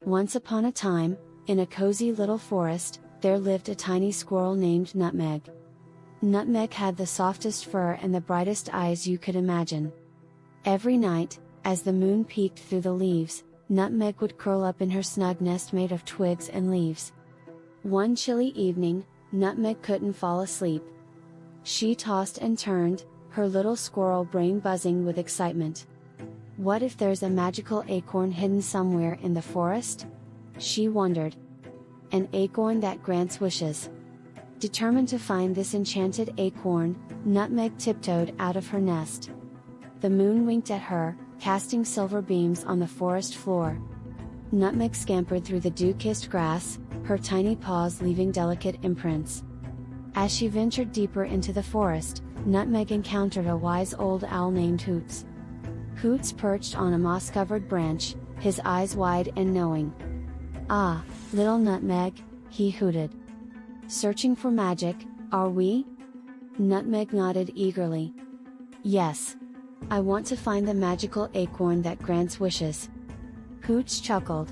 Once upon a time, in a cozy little forest, there lived a tiny squirrel named Nutmeg. Nutmeg had the softest fur and the brightest eyes you could imagine. Every night, as the moon peeked through the leaves, Nutmeg would curl up in her snug nest made of twigs and leaves. One chilly evening, Nutmeg couldn't fall asleep. She tossed and turned, her little squirrel brain buzzing with excitement. What if there's a magical acorn hidden somewhere in the forest? She wondered. An acorn that grants wishes. Determined to find this enchanted acorn, Nutmeg tiptoed out of her nest. The moon winked at her, casting silver beams on the forest floor. Nutmeg scampered through the dew-kissed grass, her tiny paws leaving delicate imprints. As she ventured deeper into the forest, Nutmeg encountered a wise old owl named Hoots. Hoots perched on a moss-covered branch, his eyes wide and knowing. "Ah, little Nutmeg," he hooted. "Searching for magic, are we?" Nutmeg nodded eagerly. "Yes. I want to find the magical acorn that grants wishes." Hoots chuckled.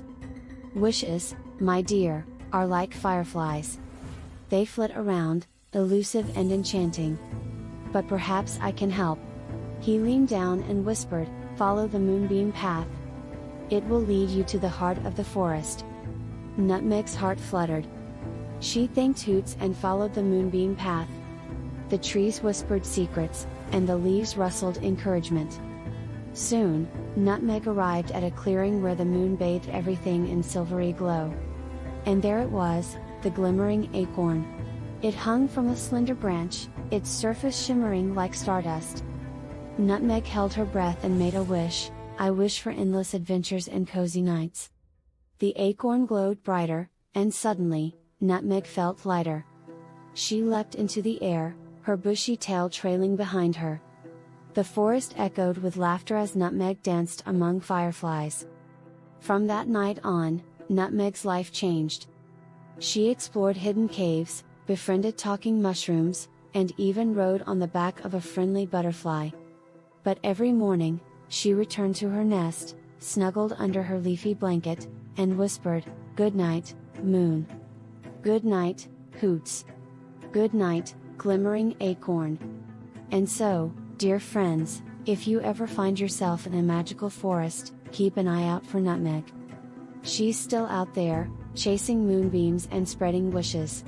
"Wishes, my dear, are like fireflies. They flit around, elusive and enchanting. But perhaps I can help." He leaned down and whispered, "Follow the moonbeam path. It will lead you to the heart of the forest." Nutmeg's heart fluttered. She thanked Hoots and followed the moonbeam path. The trees whispered secrets, and the leaves rustled encouragement. Soon, Nutmeg arrived at a clearing where the moon bathed everything in silvery glow. And there it was, the glimmering acorn. It hung from a slender branch, its surface shimmering like stardust. Nutmeg held her breath and made a wish, "I wish for endless adventures and cozy nights." The acorn glowed brighter, and suddenly, Nutmeg felt lighter. She leapt into the air, her bushy tail trailing behind her. The forest echoed with laughter as Nutmeg danced among fireflies. From that night on, Nutmeg's life changed. She explored hidden caves, befriended talking mushrooms, and even rode on the back of a friendly butterfly. But every morning, she returned to her nest, snuggled under her leafy blanket, and whispered, "Good night, moon. Good night, Hoots. Good night, glimmering acorn." And so, dear friends, if you ever find yourself in a magical forest, keep an eye out for Nutmeg. She's still out there, chasing moonbeams and spreading wishes.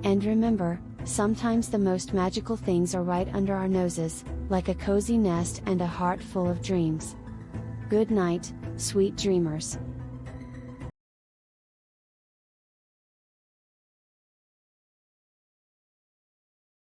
And remember, sometimes the most magical things are right under our noses, like a cozy nest and a heart full of dreams. Good night, sweet dreamers.